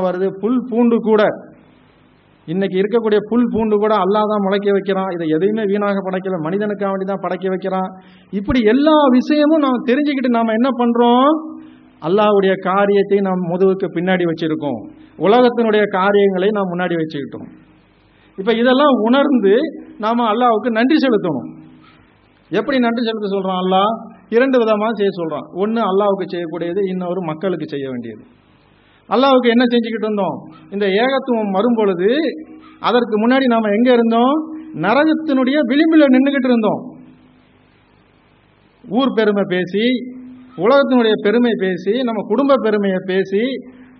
வருது. புல் பூண்டு கூட இன்னைக்கு இருக்கக்கூடிய புல் பூண்டு கூட அல்லாஹ் தான் முளைக்க வைக்கிறான். இதை எதையுமே வீணாக படைக்கல, மனிதனுக்காக வேண்டி தான் படைக்க வைக்கிறான். இப்படி எல்லா விஷயமும் நாம் தெரிஞ்சுக்கிட்டு நாம என்ன பண்றோம்? அல்லாஹ்வுடைய காரியத்தை நாம் முதுகுக்கு பின்னாடி வச்சிருக்கோம், உலகத்தினுடைய காரியங்களை நாம் முன்னாடி வச்சுக்கிட்டோம். இப்ப இதெல்லாம் உணர்ந்து நாம அல்லாஹ்வுக்கு நன்றி செலுத்தணும். எப்படி நன்றி செலுத்த சொல்றான் அல்லாஹ்? இரண்டு விதமா செய்ய சொல்றான். ஒன்னு அல்லாஹ்வுக்கு செய்யக்கூடியது, இன்னொரு மக்களுக்கு செய்ய வேண்டியது. அல்லாஹ்வுக்கு என்ன செஞ்சுக்கிட்டு இருந்தோம்? இந்த ஏகத்துவம் வரும்பொழுது அதற்கு முன்னாடி நாம எங்க இருந்தோம்? நரகத்தினுடைய விளிம்பில் நின்றுகிட்டு இருந்தோம். ஊர் பெருமை பேசி, உலகத்தினுடைய பெருமை பேசி, நம்ம குடும்ப பெருமையை பேசி,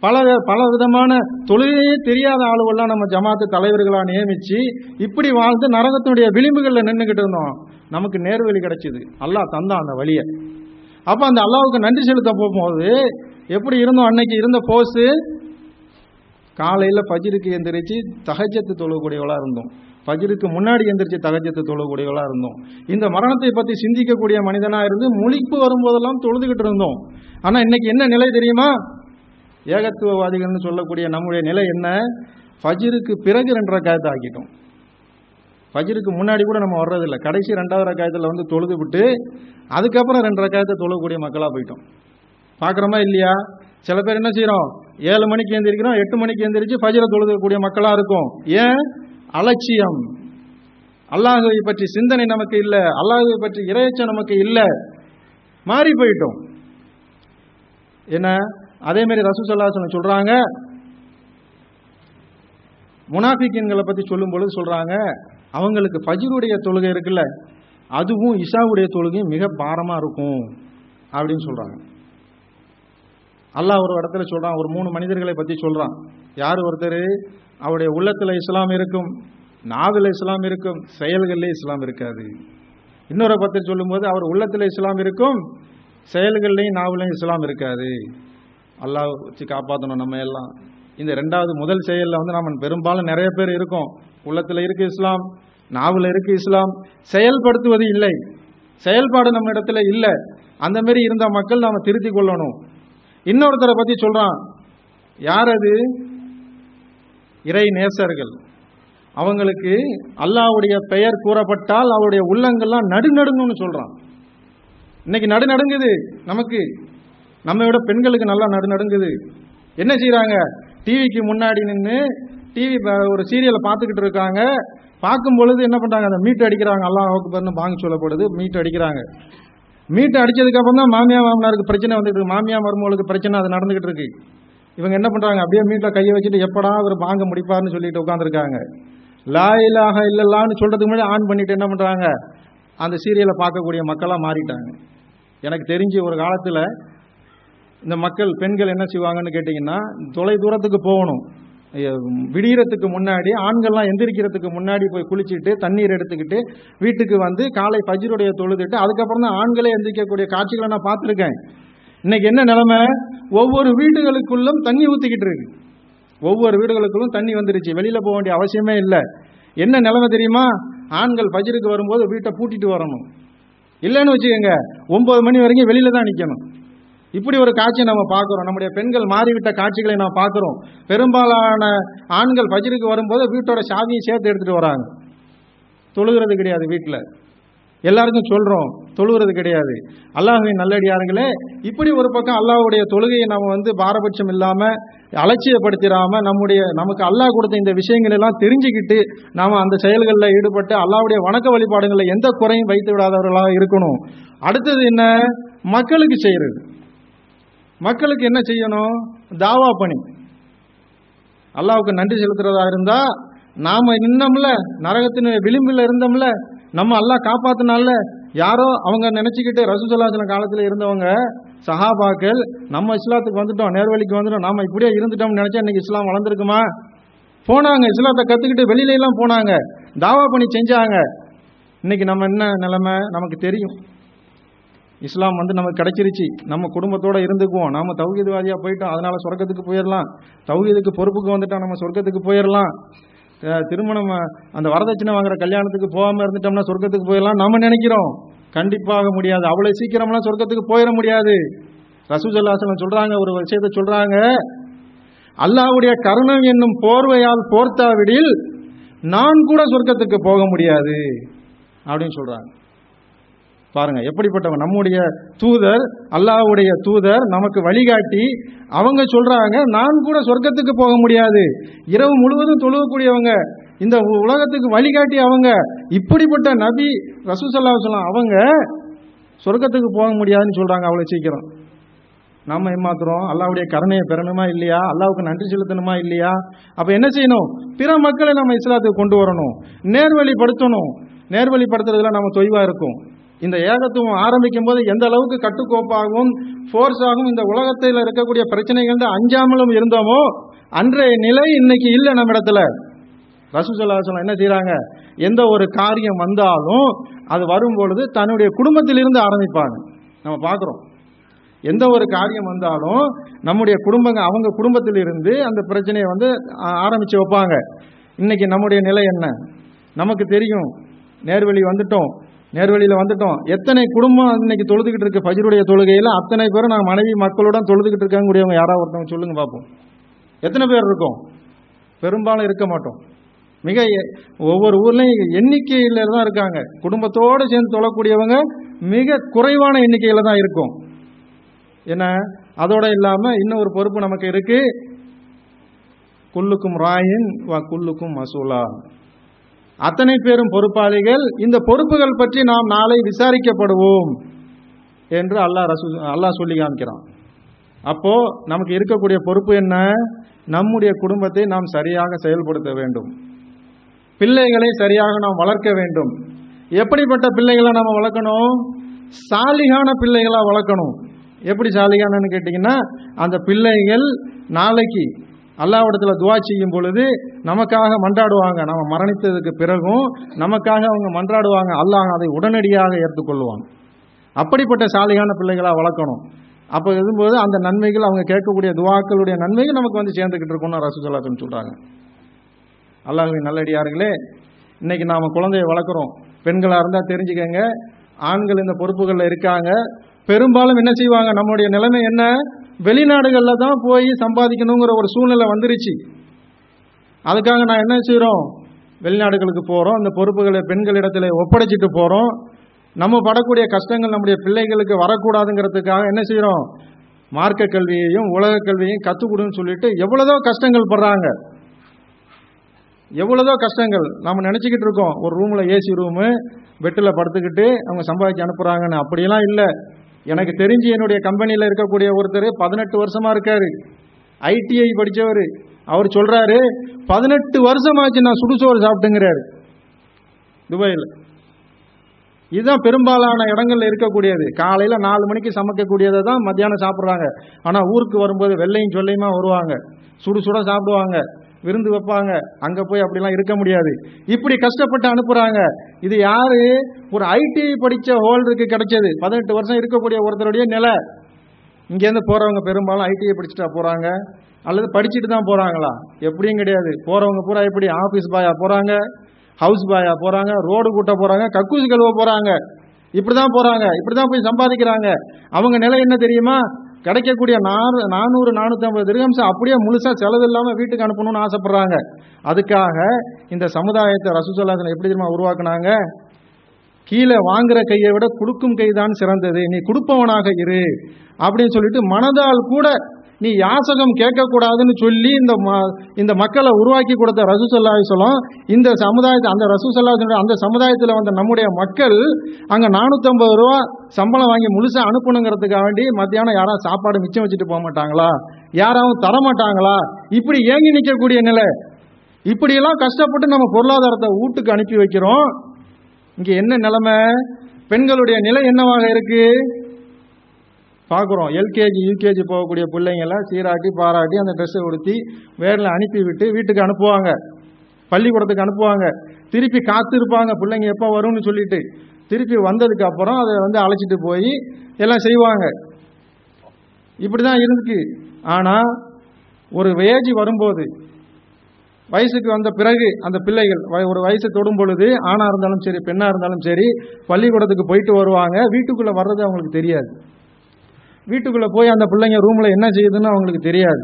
பல விதமான தொழிலே தெரியாத ஆளுவெல்லாம் நம்ம ஜமாத்து தலைவர்களா நியமிச்சு இப்படி வாழ்ந்து நரகத்தினுடைய விளிம்புகளில் நின்றுகிட்டு இருந்தோம். நமக்கு நேர்வழி கிடைச்சிது, அல்லாஹ் தந்தான் அந்த வழியை. அப்ப அந்த அல்லாஹ்வுக்கு நன்றி செலுத்த போகும்போது எப்படி இருந்தோம்? அன்னைக்கு இருந்த போஸ், காலையில் ஃபஜ்ருக்கு எந்திரிச்சு தஹஜ்ஜத் தொழக்கூடியவளா இருந்தோம். ஃபஜ்ருக்கு முன்னாடி எந்திரிச்சு தஹஜ்ஜத் தொழக்கூடியவளா இருந்தோம். இந்த மரணத்தை பற்றி சிந்திக்கக்கூடிய மனிதனா இருந்து முழிப்பு வரும்போதெல்லாம் தொழுதுகிட்டு இருந்தோம். ஆனா இன்னைக்கு என்ன நிலை தெரியுமா? ஏகத்துவவாதிகள்னு சொல்லக்கூடிய நம்முடைய நிலை என்ன? ஃபஜ்ருக்கு பிறகு 2 ரக்காயத்தை ஆக்கிட்டோம். ஃபஜ்ருக்கு முன்னாடி கூட நம்ம வர்றதில்லை. கடைசி 2வது ரக்காயத்தில் வந்து தொழுது விட்டு அதுக்கப்புறம் 2 ரக்காயத்தை தொழக்கூடிய மக்களாக போயிட்டோம். பார்க்குறோமா இல்லையா? சில பேர் என்ன செய்கிறோம்? 7 மணிக்கு எந்திரிக்கிறோம், 8 மணிக்கு எந்திரிச்சு ஃபஜ்ரை தொழுகக்கூடிய மக்களாக இருக்கும். ஏன்? அலட்சியம். அல்லாஹ்வை பற்றி சிந்தனை நமக்கு இல்லை, அல்லாஹ்வை பற்றி இறையச்சம் நமக்கு இல்லை, மாறி போயிட்டோம். என்ன? அதே மாதிரி ரசூல் ஸல்லல்லாஹு அலைஹி வஸல்லம் சொல்றாங்க, முனாஃபிக்கீன்களை பற்றி சொல்லும் பொழுது சொல்றாங்க, அவங்களுக்கு ஃபஜ்ருடைய தொழுகை இருக்குல்ல, அதுவும் இஷாவுடைய தொழுகையும் மிக பாரமா இருக்கும் அப்படின்னு சொல்றாங்க. அல்லாஹ் ஒரு இடத்துல சொல்றான், ஒரு 3 மனிதர்களை பற்றி சொல்றான். யார்? ஒருத்தர் அவருடைய உள்ளத்துல இஸ்லாம் இருக்கும், நாவில் இஸ்லாம் இருக்கும், செயல்களில் இஸ்லாம் இருக்காது. இன்னொரு பற்றி சொல்லும்போது அவர் உள்ளத்துல இஸ்லாம் இருக்கும், செயல்கள்லையும் நாவிலையும் இஸ்லாம் இருக்காது. அல்லாஹ் வச்சு காப்பாற்றணும் நம்ம எல்லாம். இந்த 2வது முதல் செயலில் வந்து நம்ம பெரும்பாலும் நிறைய பேர் இருக்கோம். உள்ளத்துல இருக்கு இஸ்லாம், நாவில் இருக்கு இஸ்லாம், செயல்படுத்துவது இல்லை, செயல்பாடு நம்ம இடத்துல இல்லை. அந்த மாதிரி இருந்த மக்கள் நாம திருத்தி கொள்ளணும். இன்னொருத்தரை பற்றி சொல்றான். யார் அது? இறை நேசர்கள். அவங்களுக்கு அல்லாஹ்வுடைய பெயர் கூறப்பட்டால் அவருடைய உள்ளங்கள்லாம் நடுநடுங்குன்னு சொல்றான். இன்னைக்கு நடுநடுங்குது நமக்கு, நம்ம விட பெண்களுக்கு நல்லா நடுநடுங்குது. என்ன செய்யறாங்க? டிவிக்கு முன்னாடி நின்று டிவி ஒரு சீரியலை பார்த்துக்கிட்டு இருக்காங்க. பார்க்கும் பொழுது என்ன பண்றாங்க? அந்த மீட்டு அடிக்கிறாங்க. அல்லாஹ் அக்பர்னு பாங்கு சொல்லப்படுது, மீட்டு அடிக்கிறாங்க. மீட்டு அடிச்சதுக்கு அப்புறம் தான் மாமியார் மாமனாருக்கு பிரச்சனை வந்துட்டு இருக்கு, மாமியார் மருமகளுக்கு பிரச்சனை, அது நடந்துகிட்டு இருக்கு. இவங்க என்ன பண்றாங்க? அப்படியே மீட்டில் கையை வச்சுட்டு எப்படா ஒரு பாங்க முடிப்பார்னு சொல்லிட்டு உட்காந்துருக்காங்க. லா இலாஹ இல்லல்லாஹ்னு சொல்றதுக்கு முன்னாடி ஆன் பண்ணிட்டு என்ன பண்றாங்க? அந்த சீரியலை பார்க்கக்கூடிய மக்களாக மாறிட்டாங்க. எனக்கு தெரிஞ்சு ஒரு காலத்தில் இந்த மக்கள் பெண்கள் என்ன செய்வாங்கன்னு கேட்டிங்கன்னா, தொலை தூரத்துக்கு போகணும், விடியறதுக்கு முன்னாடி ஆண்கள்லாம் எந்திரிக்கிறதுக்கு முன்னாடி போய் குளிச்சுட்டு தண்ணீர் எடுத்துக்கிட்டு வீட்டுக்கு வந்து காலை ஃபஜ்ருடைய தொழுதுட்டு அதுக்கப்புறம் தான் ஆண்களே எந்திரிக்கக்கூடிய காட்சிகளை நான் பார்த்துருக்கேன். இன்னைக்கு என்ன நிலைமை? ஒவ்வொரு வீடுகளுக்குள்ளும் தண்ணி ஊற்றிக்கிட்டு இருக்கு. ஒவ்வொரு வீடுகளுக்குள்ளும் தண்ணி வந்துருச்சு, வெளியில போக வேண்டிய அவசியமே இல்லை. என்ன நிலைமை தெரியுமா? ஆண்கள் ஃபஜ்ருக்கு வரும்போது வீட்டை பூட்டிட்டு வரணும், இல்லைன்னு வச்சுக்கோங்க 9 மணி வரைக்கும் வெளியில தான் நிற்கணும். இப்படி ஒரு காட்சியை நம்ம பார்க்குறோம். நம்முடைய பெண்கள் மாறிவிட்ட காட்சிகளை நாம் பார்க்குறோம். பெரும்பாலான ஆண்கள் ஃபஜ்ருக்கு வரும்போது வீட்டோட சாவியும் சேர்த்து எடுத்துட்டு வராங்க. தொழுகிறது கிடையாது வீட்டில். எல்லாருக்கும் சொல்றோம், தொழுகிறது கிடையாது. அல்லாஹ்வின் நல்லடியார்களே, இப்படி ஒரு பக்கம் அல்லாஹ்வுடைய தொழுகையை நம்ம வந்து பாரபட்சம் இல்லாம அலட்சியப்படுத்திடாம நமக்கு அல்லாஹ் கொடுத்த இந்த விஷயங்கள் எல்லாம் தெரிஞ்சுக்கிட்டு நாம அந்த செயல்களில் ஈடுபட்டு அல்லாஹ்வுடைய வணக்க வழிபாடுகளில் எந்த குறையும் வைத்து விடாதவர்களாக இருக்கணும். அடுத்தது என்ன? மக்களுக்கு செய்யறது. மக்களுக்கு என்ன செய்யணும்? தாவா பணி. அல்லாஹ்வுக்கு நன்றி செலுத்துறதா இருந்தா, நாம இன்னும்ல நரகத்தின் விளிம்பில் இருந்தோம்ல, நம்ம அல்லாஹ் காப்பாத்தினால, யாரோ அவங்க நினைச்சுக்கிட்டு ரசூல் ஸல்லல்லாஹு அலைஹி வஸல்லம் காலத்தில் இருந்தவங்க சஹாபாக்கள், நம்ம இஸ்லாத்துக்கு வந்துட்டோம், நேர்வழிக்கு வந்துட்டோம், நாம இப்படியே இருந்துட்டோம்னு நினைச்சா இன்னைக்கு இஸ்லாம் வளர்ந்துருக்குமா? போனாங்க, இஸ்லாத்தை கத்துக்கிட்டு வெளியில எல்லாம் போனாங்க, தாவா பண்ணி செஞ்சாங்க. இன்னைக்கு நம்ம என்ன நிலைமை நமக்கு தெரியும். இஸ்லாம் வந்து நமக்கு கிடைச்சிருச்சு, நம்ம குடும்பத்தோட இருந்துக்குவோம், நாம தௌஹீத்வாதியா போயிட்டோம், அதனால சொர்க்கத்துக்கு போயிடலாம், தௌஹீதுக்கு பொறுப்புக்கு வந்துட்டோம், நம்ம சொர்க்கத்துக்கு போயிடலாம், திருமணம் அந்த வரதட்சணை வாங்குற கல்யாணத்துக்கு போகாம இருந்துட்டோம்னா சொர்க்கத்துக்கு போயிடலாம் நம்ம நினைக்கிறோம். கண்டிப்பாக முடியாது. அவ்வளவு சீக்கிரம்லாம் சொர்க்கத்துக்கு போயிட முடியாது. ரசூல் ஸல்லல்லாஹு அலைஹி வஸல்லம் சொல்றாங்க, ஒரு விஷயத்தை சொல்றாங்க, அல்லாஹ்வுடைய கருணை என்னும் போர்வையால் போர்த்தாவிடில் நான் கூட சொர்க்கத்துக்கு போக முடியாது அப்படின்னு சொல்றாங்க. பாருங்க எப்படிப்பட்டவங்க. நம்முடைய தூதர், அல்லாஹ்வுடைய தூதர் நமக்கு வழிகாட்டி அவங்க சொல்றாங்க, நான் கூட சொர்க்கத்துக்கு போக முடியாது. இரவு முழுவதும் தொழுகக்கூடியவங்க, இந்த உலகத்துக்கு வழிகாட்டி அவங்க. இப்படிப்பட்ட நபி ரசூல் ஸல்லல்லாஹு அலைஹி வஸல்லம் அவங்க சொர்க்கத்துக்கு போக முடியாதுன்னு சொல்றாங்க அவ்வளவு சீக்கிரம். நம்ம ஏமாத்துறோம். அல்லாஹ்வுடைய கருணையை பெறணுமா இல்லையா? அல்லாஹ்வுக்கு நன்றி செலுத்தணுமா இல்லையா? அப்ப என்ன செய்யணும்? பிற மக்களை நம்ம இஸ்லாத்துக்கு கொண்டு வரணும், நேர்வழிப்படுத்தணும். நேர்வழிப்படுத்துறதுல நம்ம தொய்வா இருக்கும். இந்த ஏகத்துவம் ஆரம்பிக்கும் போது எந்த அளவுக்கு கட்டுக்கோப்பாகவும் ஃபோர்ஸாகவும் இந்த உலகத்தில் இருக்கக்கூடிய பிரச்சனைகள் அஞ்சாமலும் இருந்தோமோ அன்றைய நிலை இன்னைக்கு இல்லை நம்ம இடத்துல. ரசூல் ஸல்லல்லாஹு அலைஹி வஸல்லம் என்ன செய்றாங்க? எந்த ஒரு காரியம் வந்தாலும் அது வரும்பொழுது தன்னுடைய குடும்பத்திலிருந்து ஆரம்பிப்பாங்க. நம்ம பார்க்குறோம். எந்த ஒரு காரியம் வந்தாலும் நம்முடைய குடும்பங்க அவங்க குடும்பத்திலிருந்து அந்த பிரச்சனையை ஆரம்பிச்சு வைப்பாங்க. இன்னைக்கு நம்முடைய நிலை என்ன நமக்கு தெரியும். நேர்வழியில் வந்துட்டோம். எத்தனை குடும்பம் இன்னைக்கு தொழுதுகிட்டு இருக்கு ஃபஜ்ருடைய தொழுகையில்? அத்தனை பேரும் நான் மனைவி மக்களுடன் தொழுதுகிட்டு இருக்காங்க கூடியவங்க யாராவது ஒருத்தவங்க சொல்லுங்க பார்ப்போம். எத்தனை பேர் இருக்கோம்? பெரும்பாலும் இருக்க மாட்டோம். மிக ஒவ்வொரு ஊர்லையும் எண்ணிக்கையில் தான் இருக்காங்க. குடும்பத்தோடு சேர்ந்து தொழக்கூடியவங்க மிக குறைவான எண்ணிக்கையில் தான் இருக்கும். என்ன அதோட இல்லாமல் இன்னொரு பொறுப்பு நமக்கு இருக்கு. குல்லுக்கும் ராயின் வ குல்லுக்கும் மசூலா. அத்தனை பேரும் பொறுப்பாளிகள். இந்த பொறுப்புகள் பற்றி நாம் நாளை விசாரிக்கப்படுவோம் என்று அல்லாஹ் சொல்லி காமிக்கிறான். அப்போ நமக்கு இருக்கக்கூடிய பொறுப்பு என்ன? நம்முடைய குடும்பத்தை நாம் சரியாக செயல்படுத்த வேண்டும். பிள்ளைகளை சரியாக நாம் வளர்க்க வேண்டும். எப்படிப்பட்ட பிள்ளைகளை நம்ம வளர்க்கணும்? சாலிகான பிள்ளைகளா வளர்க்கணும். எப்படி சாலிகானன்னு கேட்டீங்கன்னா, அந்த பிள்ளைகள் நாளைக்கு அல்லாஹ்விடத்துல துஆ செய்யும் பொழுது நமக்காக மன்றாடுவாங்க. நம்ம மரணித்ததுக்கு பிறகும் நமக்காக அவங்க மன்றாடுவாங்க. அல்லாஹ் அதை உடனடியாக ஏற்றுக்கொள்வான். அப்படிப்பட்ட சாலிகான பிள்ளைகளா வளர்க்கணும். அப்போ இருக்கும்போது அந்த நன்மைகள், அவங்க கேட்கக்கூடிய துஆக்களுடைய நன்மைகள் நமக்கு சேர்ந்துக்கிட்டு இருக்கும்னு ரசூல் ஸல்லல்லாஹு அலைஹி வஸல்லம் சொல்றாங்க. அல்லாஹ்வின் நல்லடியார்களே, இன்னைக்கு நாம குழந்தையை வளர்க்குறோம். பெண்களாக இருந்தால் தெரிஞ்சுக்கங்க, ஆண்கள் இந்த பொறுப்புகளில் இருக்காங்க. பெரும்பாலும் என்ன செய்வாங்க? நம்முடைய நிலைமை என்ன? வெளிநாடுகளில் தான் போய் சம்பாதிக்கணுங்கிற ஒரு சூழ்நிலை வந்துருச்சு. அதுக்காக நான் என்ன செய்கிறோம்? வெளிநாடுகளுக்கு போகிறோம். இந்த பொறுப்புகளை பெண்களிடத்தில் ஒப்படைச்சிட்டு போகிறோம். நம்ம படக்கூடிய கஷ்டங்கள் நம்முடைய பிள்ளைகளுக்கு வரக்கூடாதுங்கிறதுக்காக என்ன செய்கிறோம்? மார்க்க கல்வியையும் உலக கல்வியையும் கற்றுக் கொடுன்னு சொல்லிட்டு எவ்வளோதோ கஷ்டங்கள் படுறாங்க. எவ்வளோதோ கஷ்டங்கள் நம்ம நினச்சிக்கிட்டு இருக்கோம். ஒரு ரூமில் ஏசி ரூமு, பெட்டில் படுத்துக்கிட்டு அவங்க சம்பாதிக்க அனுப்புகிறாங்கன்னு. அப்படியெல்லாம் இல்லை. எனக்கு தெரிஞ்சு என்னுடைய கம்பெனியில் இருக்கக்கூடிய ஒருத்தர் 18 வருஷமா இருக்காரு. ஐடிஐ படித்தவர். அவர் சொல்றாரு, 18 வருஷமாச்சு நான் சுடுசோறு சாப்பிட்டுங்கிறாரு துபாயில். இதுதான் பெரும்பாலான இடங்கள்ல இருக்கக்கூடியது. காலையில் 4 மணிக்கு சமைக்கக்கூடியதை தான் மத்தியானம் சாப்பிட்றாங்க. ஆனால் ஊருக்கு வரும்போது வெள்ளையும் சொல்லையுமா வருவாங்க, சுட சாப்பிடுவாங்க, விருந்து வைப்பாங்க. அங்கே போய் அப்படிலாம் இருக்க முடியாது. இப்படி கஷ்டப்பட்டு அனுப்புகிறாங்க. இது யாரு? ஒரு ஐடிஐ படித்த ஹோல்டருக்கு கிடைச்சது. 18 வருஷம் இருக்கக்கூடிய ஒருத்தருடைய நிலை. இங்கேருந்து போகிறவங்க பெரும்பாலும் ஐடிஐ படிச்சுட்டா போகிறாங்க, அல்லது படிச்சுட்டு தான் போகிறாங்களா? எப்படியும் கிடையாது. போகிறவங்க பூரா எப்படி? ஆஃபீஸ் பாயா போகிறாங்க, ஹவுஸ் பாயா போகிறாங்க, ரோடு கூட்ட போகிறாங்க, கக்கூசி கழுவ போகிறாங்க. இப்படி தான் போகிறாங்க. இப்படி தான் போய் சம்பாதிக்கிறாங்க. அவங்க நிலை என்ன தெரியுமா? கிடைக்கக்கூடிய 400-450 திர்ஹம்ஸ் அப்படியே முழுசாக செலவு இல்லாமல் வீட்டுக்கு அனுப்பணும்னு ஆசைப்படுறாங்க. அதுக்காக இந்த சமுதாயத்தை ரசூல் ஸல்லல்லாஹு அலைஹி வஸல்லம் எப்படி தெரியுமா உருவாக்குனாங்க? கீழே வாங்குற கையை விட கொடுக்கும் கைதான் சிறந்தது, நீ கொடுப்பவனாக இரு அப்படின்னு சொல்லிட்டு மனதால் கூட நீ யாசகம் கேட்கக்கூடாதுன்னு சொல்லி இந்த மக்களை உருவாக்கி கொடுத்த ரசூல் ஸல்லல்லாஹு அலைஹி வஸல்லம் இந்த சமுதாயத்தை, அந்த ரசூல் ஸல்லல்லாஹு அலைஹி வஸல்லம் அந்த சமுதாயத்தில் வந்த நம்முடைய மக்கள் அங்கே 450 ரூபா சம்பளம் வாங்கி முழுசாக அனுப்பணுங்கிறதுக்காக வேண்டி மத்தியானம் யாராவது சாப்பாடு மிச்சம் வச்சுட்டு போக மாட்டாங்களா? யாராவது தரமாட்டாங்களா? இப்படி ஏங்கி நிற்கக்கூடிய நிலை. இப்படியெல்லாம் கஷ்டப்பட்டு நம்ம பொருளாதாரத்தை வீட்டுக்கு அனுப்பி வைக்கிறோம். இங்கே என்ன நிலைமை? பெண்களுடைய நிலை என்னவாக இருக்கு பார்க்குறோம். எல்கேஜி யூகேஜி போகக்கூடிய பிள்ளைங்களை சீராட்டி பாராட்டி அந்த ட்ரெஸ்ஸை உடுத்தி வேரில் அனுப்பி விட்டு வீட்டுக்கு அனுப்புவாங்க, பள்ளிக்கூடத்துக்கு அனுப்புவாங்க. திருப்பி காத்திருப்பாங்க பிள்ளைங்க எப்போ வரும்னு சொல்லிட்டு. திருப்பி வந்ததுக்கு அப்புறம் அதை அழைச்சிட்டு போய் எல்லாம் செய்வாங்க. இப்படி தான் இருக்கு. ஆனால் ஒரு ஏஜ் வரும்போது, வயசுக்கு வந்த பிறகு அந்த பிள்ளைகள் ஒரு வயசை தொடும் பொழுது, ஆணாக இருந்தாலும் சரி பெண்ணாக இருந்தாலும் சரி, பள்ளிக்கூடத்துக்கு போயிட்டு வருவாங்க. வீட்டுக்குள்ளே வர்றது அவங்களுக்கு தெரியாது. வீட்டுக்குள்ளே போய் அந்த பிள்ளைங்க ரூமில் என்ன செய்யுதுன்னு அவங்களுக்கு தெரியாது.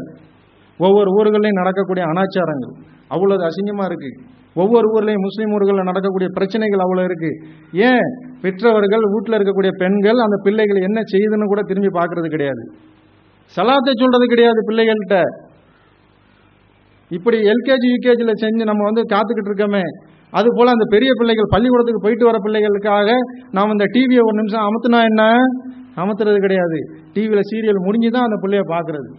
ஒவ்வொரு ஊர்களையும் நடக்கக்கூடிய அனாச்சாரங்கள் அவ்வளவு அசிங்கமாக இருக்குது. ஒவ்வொரு ஊர்லேயும் முஸ்லீம் ஊர்களில் நடக்கக்கூடிய பிரச்சனைகள் அவ்வளோ இருக்குது. ஏன் பெற்றவர்கள் வீட்டில் இருக்கக்கூடிய பெண்கள் அந்த பிள்ளைகள் என்ன செய்யுதுன்னு கூட திரும்பி பார்க்கறது கிடையாது, சலாத்தை சொல்றது கிடையாது பிள்ளைகள்கிட்ட. இப்படி எல்கேஜி யூகேஜியில் செஞ்சு நம்ம காத்துக்கிட்டு இருக்கோமே, அது போல் அந்த பெரிய பிள்ளைகள் பள்ளிக்கூடத்துக்கு போயிட்டு வர பிள்ளைகளுக்காக நாம் இந்த டிவியை ஒரு நிமிஷம் அமுத்துனா என்ன, அமுத்துறது கிடையாது. டிவியில் சீரியல் முடிஞ்சு தான் அந்த பிள்ளைய பார்க்கறது.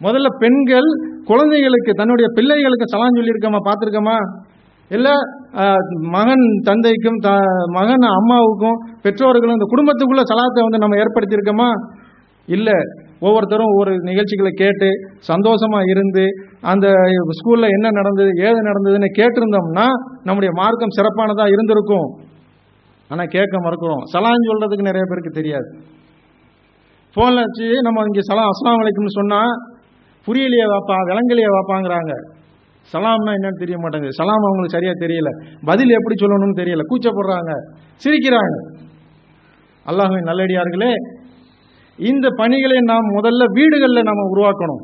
முதல்ல பெண்கள் குழந்தைகளுக்கு தன்னுடைய பிள்ளைகளுக்கு சலாம் சொல்லியிருக்கோமா, பார்த்துருக்கோமா? இல்லை மகன் தந்தைக்கும் மகன் அம்மாவுக்கும் பெற்றோர்களும் இந்த குடும்பத்துக்குள்ள சலாத்தை நம்ம ஏற்படுத்தியிருக்கோமா? இல்லை. ஒவ்வொருத்தரும் ஒவ்வொரு நிகழ்ச்சிகளை கேட்டு சந்தோஷமாக இருந்து அந்த ஸ்கூலில் என்ன நடந்தது ஏது நடந்ததுன்னு கேட்டிருந்தோம்னா நம்முடைய மார்க்கம் சிறப்பானதாக இருந்திருக்கும். ஆனால் கேட்க மறுக்கிறோம். சலாம் சொல்கிறதுக்கு நிறைய பேருக்கு தெரியாது. ஃபோனில் வச்சு நம்ம இங்கே அஸ்ஸலாமு அலைக்கும்னு சொன்னால் புரியலையே வாப்பா, விளங்கலையே வாப்பாங்கிறாங்க. சலாம்னா என்னன்னு தெரிய மாட்டேங்குது. சலாம் அவங்களுக்கு சரியாக தெரியல, பதில் எப்படி சொல்லணும்னு தெரியல, கூச்சப்படுறாங்க, சிரிக்கிறாங்க. அல்லாஹ்வின் நல்லடியார்களே, இந்த பணிகளை நாம் முதல்ல வீடுகளில் நாம் உருவாக்கணும்.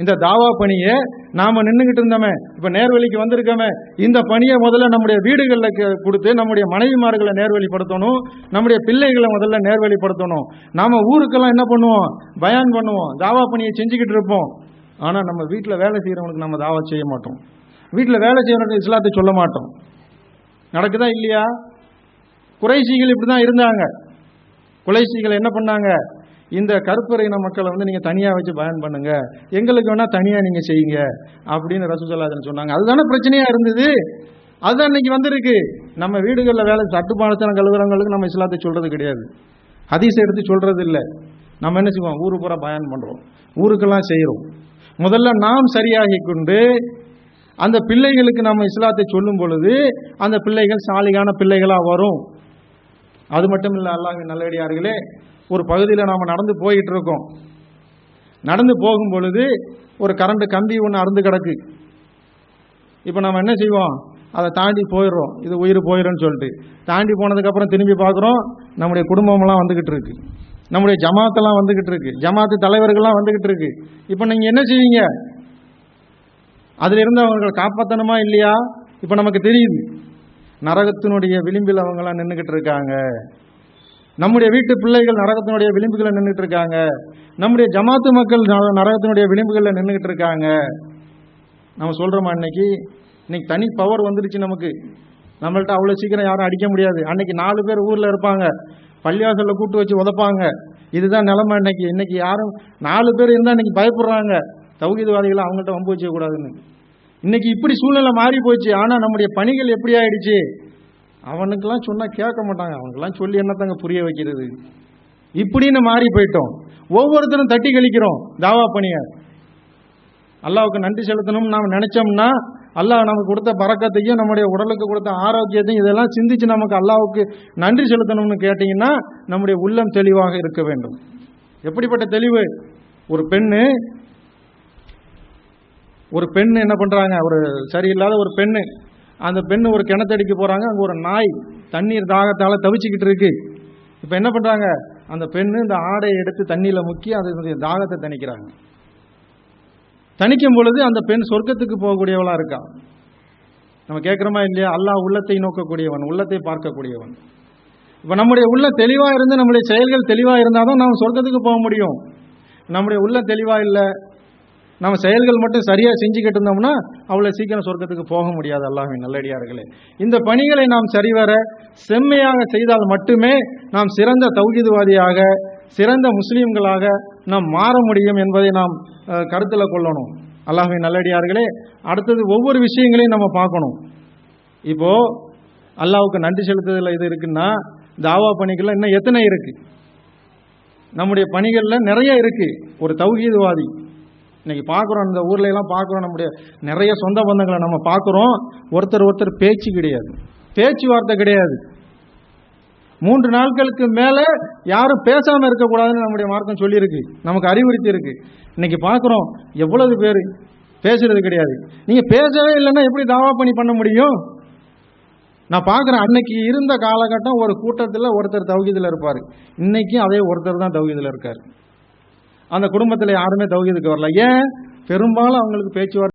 இந்த தாவா பணியை நாம் நின்றுக்கிட்டு இருந்தோமே, இப்போ நேர்வழிக்கு வந்திருக்கோமே, இந்த பணியை முதல்ல நம்முடைய வீடுகளில் கொடுத்து நம்முடைய மனைவிமார்களை நேர்வழிப்படுத்தணும், நம்முடைய பிள்ளைகளை முதல்ல நேர்வழிப்படுத்தணும். நாம் ஊருக்கெல்லாம் என்ன பண்ணுவோம், பயான் பண்ணுவோம், தாவா பணியை செஞ்சுக்கிட்டு இருப்போம். ஆனால் நம்ம வீட்டில் வேலை செய்கிறவங்களுக்கு நம்ம தாவா செய்ய மாட்டோம், வீட்டில் வேலை செய்கிறவங்களுக்கு இஸ்லாத்தை சொல்ல மாட்டோம். நடக்குதா இல்லையா? குறைஷிகள் இப்படி தான் இருந்தாங்க. குறைஷிகள் என்ன பண்ணாங்க, இந்த கருப்பறையின மக்களை நீங்கள் தனியாக வச்சு பயன் பண்ணுங்க, எங்களுக்கு வேணால் தனியாக நீங்கள் செய்யுங்க அப்படின்னு ரசூலுல்லாஹி ஸல்லல்லாஹு அலைஹி வஸல்லம் சொன்னாங்க. அதுதானே பிரச்சனையாக இருந்தது. அதுதான் இன்னைக்கு வந்திருக்கு. நம்ம வீடுகளில் வேலை தட்டுப்பாடத்தனம் கழுவுறவங்களுக்கு நம்ம இஸ்லாத்தை சொல்கிறது கிடையாது, ஹதீஸை எடுத்து சொல்கிறது இல்லை. நம்ம என்ன செய்வோம், ஊரு பூரா பயன் பண்ணுறோம், ஊருக்கெல்லாம் செய்கிறோம். முதல்ல நாம் சரியாகி கொண்டு அந்த பிள்ளைகளுக்கு நம்ம இஸ்லாத்தை சொல்லும் பொழுது அந்த பிள்ளைகள் சாலிகான பிள்ளைகளாக வரும். அது மட்டும் இல்லை, அல்லாஹ்வின் நல்லடியார்களே, ஒரு பகுதியில் நாம் நடந்து போயிட்டு இருக்கோம். நடந்து போகும் பொழுது ஒரு கரண்ட் கம்பி ஒன்று அறுந்து கிடக்கு. இப்போ நம்ம என்ன செய்வோம், அதை தாண்டி போயிடுறோம், இது உயிர் போயிடும்னு சொல்லிட்டு. தாண்டி போனதுக்கப்புறம் திரும்பி பார்க்குறோம், நம்முடைய குடும்பமெல்லாம் வந்துக்கிட்டு இருக்கு, நம்முடைய ஜமாத்தெல்லாம் வந்துக்கிட்டு இருக்கு, ஜமாத்து தலைவர்கள்லாம் வந்துக்கிட்டு இருக்கு. இப்போ நீங்கள் என்ன செய்வீங்க, அதில் இருந்து அவங்களை காப்பாற்றணுமா இல்லையா? இப்போ நமக்கு தெரியுது நரகத்தினுடைய விளிம்பில் அவங்களாம் நின்றுக்கிட்டு இருக்காங்க. நம்முடைய வீட்டு பிள்ளைகள் நரகத்தினுடைய விளிம்புகளில் நின்றுட்டு இருக்காங்க, நம்முடைய ஜமாத்து மக்கள் நரகத்தினுடைய விளிம்புகளில் நின்றுக்கிட்டு இருக்காங்க. நம்ம சொல்கிறோமா, இன்னைக்கு தனி பவர் வந்துருச்சு நமக்கு, நம்மள்ட்ட அவ்வளோ சீக்கிரம் யாரும் அடிக்க முடியாது. அன்னைக்கு 4 பேர் ஊரில் இருப்பாங்க, பள்ளிவாசலில் கூட்டு வச்சு உதப்பாங்க. இதுதான் நிலைமை இன்னைக்கு. இன்னைக்கு யாரும் 4 பேர் இருந்தால் இன்னைக்கு பயப்படுறாங்க, தௌஹீத்வாதிகளை அவங்கள்ட்ட வம்பு வச்சுக்கூடாதுன்னு. இன்னைக்கு இப்படி சூழ்நிலை மாறி போச்சு. ஆனால் நம்முடைய பணிகள் எப்படி ஆயிடுச்சு, அவனுக்கெல்லாம் சொன்னால் கேட்க மாட்டாங்க, அவனுக்கெல்லாம் சொல்லி என்னத்தாங்க புரிய வைக்கிறது, இப்படின்னு மாறி போயிட்டோம். ஒவ்வொருத்தரும் தட்டி கழிக்கிறோம் தாவா பணியை. அல்லாஹ்வுக்கு நன்றி செலுத்தணும்னு நாம் நினைச்சோம்னா அல்லாஹ் நமக்கு கொடுத்த பரக்கத்தையும் நம்முடைய உடலுக்கு கொடுத்த ஆரோக்கியத்தையும் இதெல்லாம் சிந்திச்சு நமக்கு அல்லாஹ்வுக்கு நன்றி செலுத்தணும்னு கேட்டிங்கன்னா நம்முடைய உள்ளம் தெளிவாக இருக்க வேண்டும். எப்படிப்பட்ட தெளிவு? ஒரு பெண் என்ன பண்ணுறாங்க, ஒரு சரியில்லாத ஒரு பெண்ணு, அந்த பெண்ணு ஒரு கிணத்தடிக்கு போகிறாங்க, அங்கே ஒரு நாய் தண்ணீர் தாகத்தால் தவிச்சிக்கிட்டு இருக்கு. இப்போ என்ன பண்ணுறாங்க, அந்த பெண்ணு இந்த ஆடையை எடுத்து தண்ணியில் முக்கி அதனுடைய தாகத்தை தணிக்கிறாங்க. தணிக்கும் பொழுது அந்த பெண் சொர்க்கத்துக்கு போகக்கூடியவளாக இருக்கா. நம்ம கேட்குறோமா இல்லையா? அல்லாஹ் உள்ளத்தை நோக்கக்கூடியவன், உள்ளத்தை பார்க்கக்கூடியவன். இப்போ நம்முடைய உள்ள தெளிவாக இருந்து நம்முடைய செயல்கள் தெளிவாக இருந்தால் தான் நாம் சொர்க்கத்துக்கு போக முடியும். நம்முடைய உள்ள தெளிவாக இல்லை, நம்ம செயல்கள் மட்டும் சரியாக செஞ்சுக்கிட்டு இருந்தோம்னா அவ்வளோ சீக்கிரம் சொர்க்கத்துக்கு போக முடியாது. அல்லாஹ்வின் நல்லடியார்களே, இந்த பணிகளை நாம் சரிவர செம்மையாக செய்தால் மட்டுமே நாம் சிறந்த தௌஹீத்வாதியாக, சிறந்த முஸ்லீம்களாக நாம் மாற முடியும் என்பதை நாம் கருத்தில் கொள்ளணும். அல்லாஹ்வின் நல்லடியார்களே, அடுத்தது ஒவ்வொரு விஷயங்களையும் நம்ம பார்க்கணும். இப்போது அல்லாஹ்வுக்கு நன்றி செலுத்துதல் இது இருக்குன்னா, தாவா பணிகள்லாம் இன்னும் எத்தனை இருக்குது? நம்முடைய பணிகளில் நிறைய இருக்குது. ஒரு தௌஹீத்வாதி இன்னைக்கு பார்க்குறோம், இந்த ஊர்ல எல்லாம் பார்க்குறோம், நம்முடைய நிறைய சொந்த பந்தங்களை நம்ம பார்க்குறோம், ஒருத்தர் பேச்சு கிடையாது, பேச்சுவார்த்தை கிடையாது. 3 நாட்களுக்கு மேலே யாரும் பேசாமல் இருக்கக்கூடாதுன்னு நம்முடைய மார்க்கம் சொல்லியிருக்கு, நமக்கு அறிவுறுத்தி இருக்கு. இன்னைக்கு பார்க்குறோம் எவ்வளவு பேர் பேசுறது கிடையாது. நீங்கள் பேசவே இல்லைன்னா எப்படி தாவா பண்ண முடியும்? நான் பார்க்குறேன், அன்னைக்கு இருந்த காலகட்டம் ஒரு கூட்டத்தில் ஒருத்தர் தௌஹீதில் இருப்பார், இன்னைக்கு அதே ஒருத்தர் தான் தௌஹீதில் இருக்கார். அந்த குடும்பத்தில் யாருமே தௌஹீதுக்கு வரல. ஏன்? பெரும்பாலும் அவங்களுக்கு பேச்சுவார்த்தை